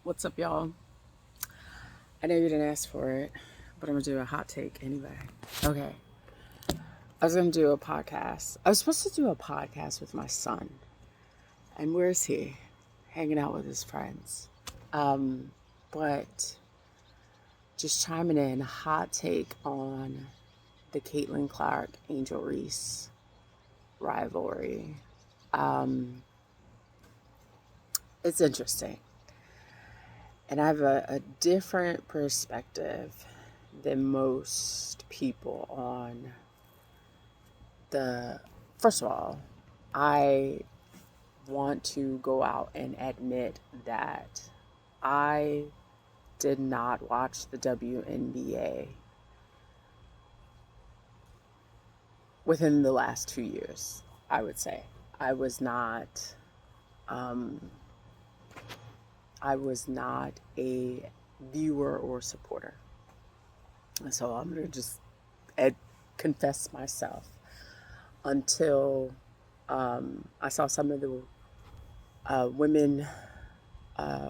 What's up, y'all? I know you didn't ask for it, but I'm gonna do a hot take anyway. Okay. I was gonna do a podcast. I was supposed to do a podcast with my son. And where's he? Hanging out with his friends. But just chiming in, hot take on the Caitlin Clark Angel Reese rivalry. Um, it's interesting. And I have a different perspective than most people on the. First of all, I want to go out and admit that I did not watch the WNBA within the last 2 years, I would say. I was not um, I was not a viewer or supporter. So I'm gonna just confess myself until I saw some of the women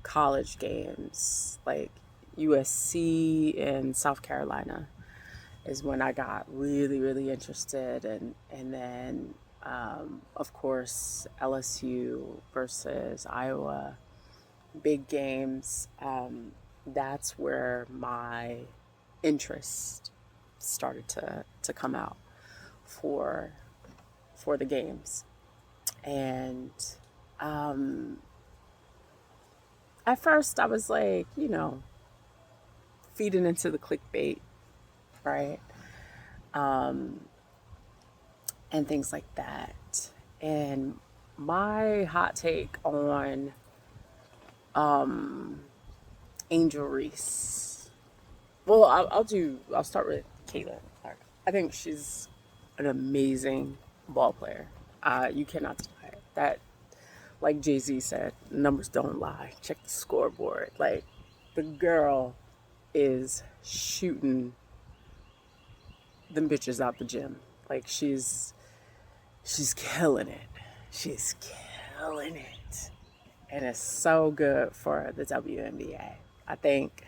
college games, like USC and South Carolina, is when I got really, really interested. And then, of course, LSU versus Iowa, big games. That's where my interest started to come out for for the games. And um, at first, I was like, feeding into the clickbait, right? Um, and things like that. And my hot take on um, Angel Reese. Well, I'll start with Caitlin Clark. I think she's an amazing ball player. You cannot deny it. That, like Jay-Z said, numbers don't lie. Check the scoreboard. Like, the girl is shooting them bitches out the gym. Like, she's killing it. She's killing it. And it's so good for the WNBA. I think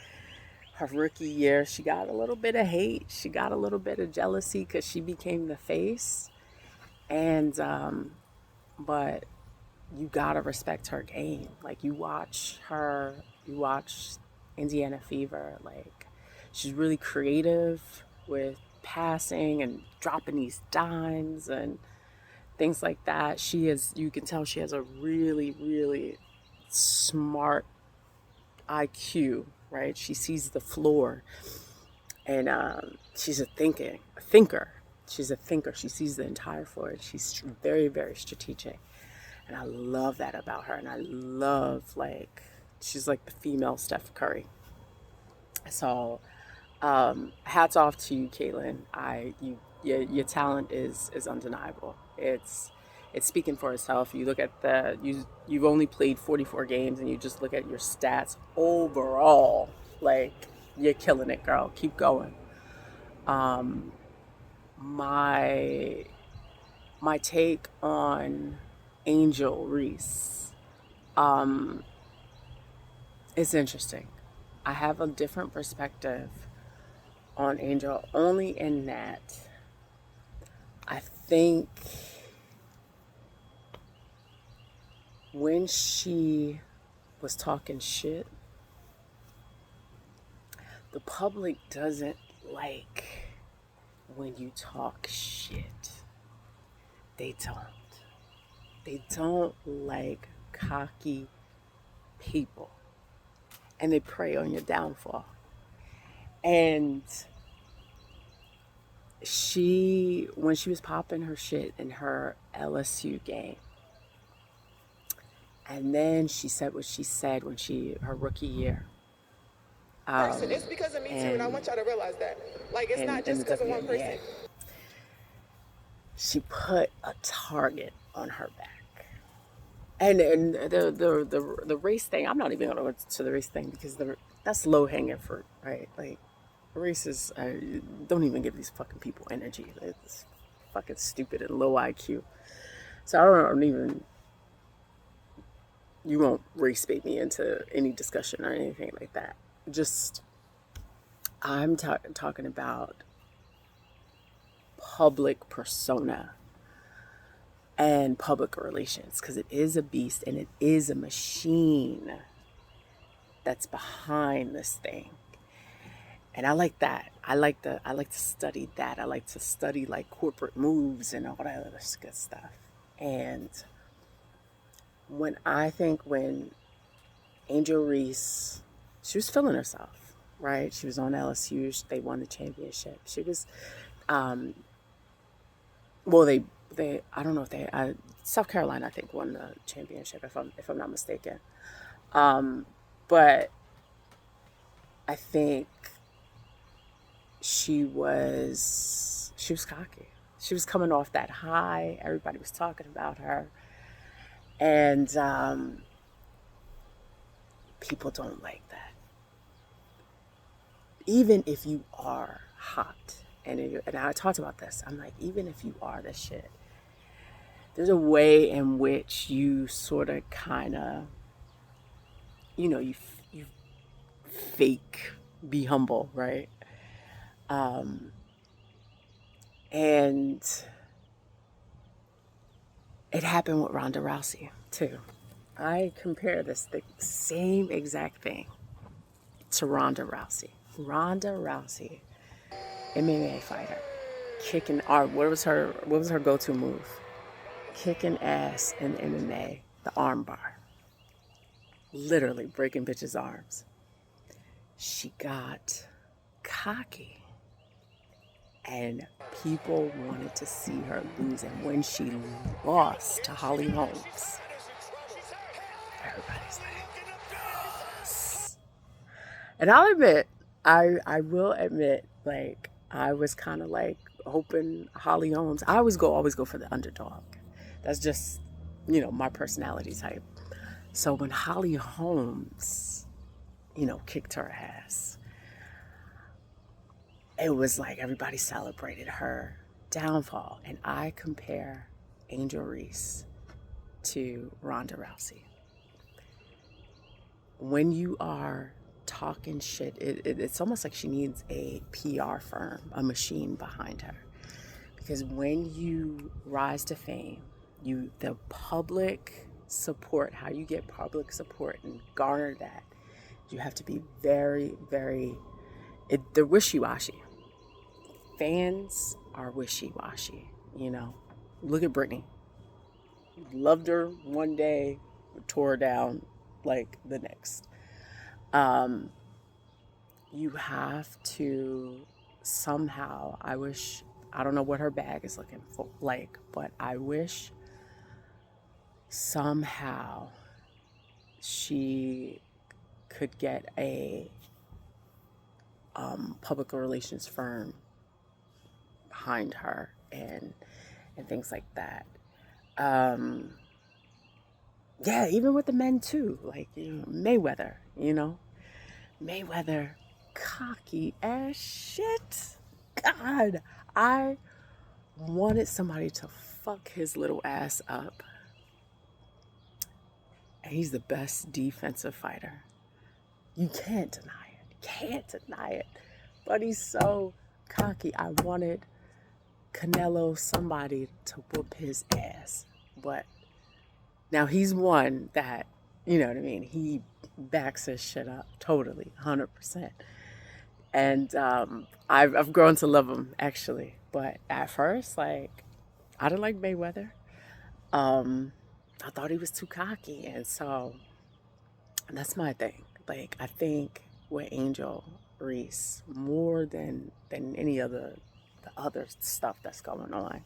her rookie year, she got a little bit of hate. She got a little bit of jealousy because she became the face. And, but you gotta respect her game. Like, you watch Indiana Fever. Like, she's really creative with passing and dropping these dimes and things like that. You can tell she has a really, really smart IQ, right? She sees the floor, and she's a thinker. She's a thinker. She sees the entire floor, and she's very, very strategic. And I love that about her. And I love, like, she's like the female Steph Curry. So, hats off to you, Caitlin. Your talent is undeniable. It's speaking for itself. You look at you've only played 44 games, and you just look at your stats overall. Like, you're killing it, girl. Keep going. Um, my my take on Angel Reese um, is interesting. I have a different perspective on Angel, only in that I think when she was talking shit, the public doesn't like when you talk shit. They don't. They don't like cocky people. And they prey on your downfall. And when she was popping her shit in her LSU game, and then she said what she said when her rookie year, Person. It's because of me too, and I and want y'all to realize that. Like, it's not in just the because of one WNBA, person. she put a target on her back. And the race thing, I'm not even going to go to the race thing because that's low hanging fruit, right? Like, races don't even give these fucking people energy. It's fucking stupid and low IQ. So I don't even you won't race bait me into any discussion or anything like that. Just, I'm talking about public persona and public relations, because it is a beast and it is a machine that's behind this thing. And I like that. I like to study that. I like to study like corporate moves and all that other good stuff. And when Angel Reese, she was feeling herself, right? She was on LSU. They won the championship. She was, well, I don't know if South Carolina, I think, won the championship, if I'm not mistaken. But I think she was cocky. She was coming off that high. Everybody was talking about her. And people don't like that. Even if you are hot, and I talked about this, I'm like, even if you are this shit, there's a way in which you sort of kind of, you fake be humble, right? And it happened with Ronda Rousey too. I compare the same exact thing to Ronda Rousey. Ronda Rousey, MMA fighter, kicking. What was her go-to move? Kicking ass in MMA, the armbar. Literally breaking bitches' arms. She got cocky. And people wanted to see her lose. And when she lost to Holly Holmes, everybody's like, yes. And I will admit, like, I was kind of like hoping Holly Holmes. I always go for the underdog. That's just, my personality type. So when Holly Holmes, kicked her ass, it was like everybody celebrated her downfall. And I compare Angel Reese to Ronda Rousey. When you are talking shit, it's almost like she needs a PR firm, a machine behind her. Because when you rise to fame, the public support, how you get public support and garner that, you have to be very, very, they're wishy-washy. Fans are wishy-washy, Look at Britney. Loved her one day, tore her down like the next. You have to somehow, I don't know what her bag is looking for, like, but I wish somehow she could get a public relations firm behind her and things like that. Yeah, even with the men too, like, Mayweather, Mayweather, cocky ass shit. God, I wanted somebody to fuck his little ass up. And he's the best defensive fighter. You can't deny it. You can't deny it. But he's so cocky. I wanted Canelo, somebody to whoop his ass. But now he's one that, you know what I mean, he backs his shit up totally, 100%. And I've grown to love him, actually. But at first, like, I didn't like Mayweather. I thought he was too cocky. And so that's my thing. Like, I think with Angel Reese, more than any other the other stuff that's going on,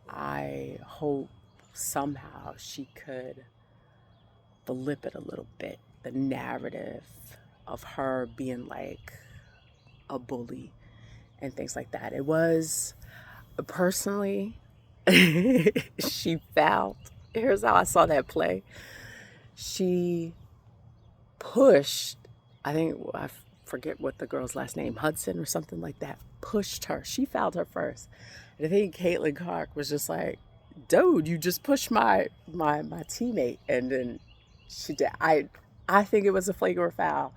I hope somehow she could flip it a little bit. The narrative of her being like a bully and things like that. It was, personally, she fouled. Here's how I saw that play. She pushed, I forget what the girl's last name, Hudson or something like that, pushed her. She fouled her first. And I think Caitlin Clark was just like, dude, you just pushed my teammate. And then she did. I think it was a flagrant foul,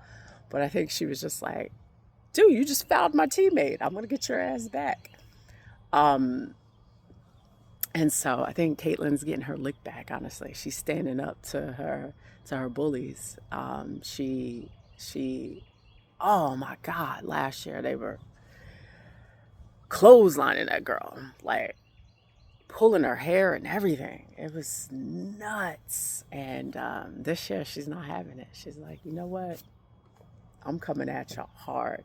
but I think she was just like, dude, you just fouled my teammate. I'm gonna get your ass back. Um, and so I think Caitlin's getting her lick back. Honestly, she's standing up to her bullies. She, oh my God, last year they were clotheslining that girl, like pulling her hair and everything. It was nuts. And this year she's not having it. She's like, you know what? I'm coming at y'all hard.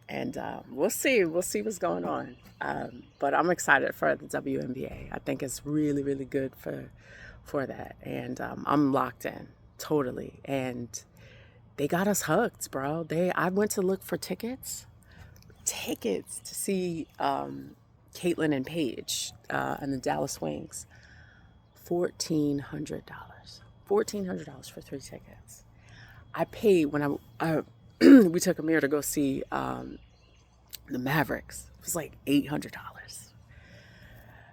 And we'll see. We'll see what's going on. But I'm excited for the WNBA. I think it's really, really good for that. And I'm locked in totally. And they got us hooked, bro. I went to look for tickets to see Caitlin and Paige and the Dallas Wings. $1,400. $1,400 for 3 tickets. I paid when we took Amir to go see the Mavericks. It was like $800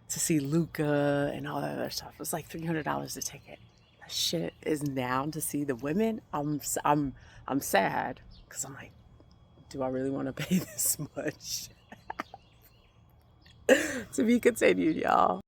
to see Luca and all that other stuff. It was like $300 a ticket. That shit is now to see the women. I'm sad because I'm like, do I really want to pay this much? To be continued, y'all.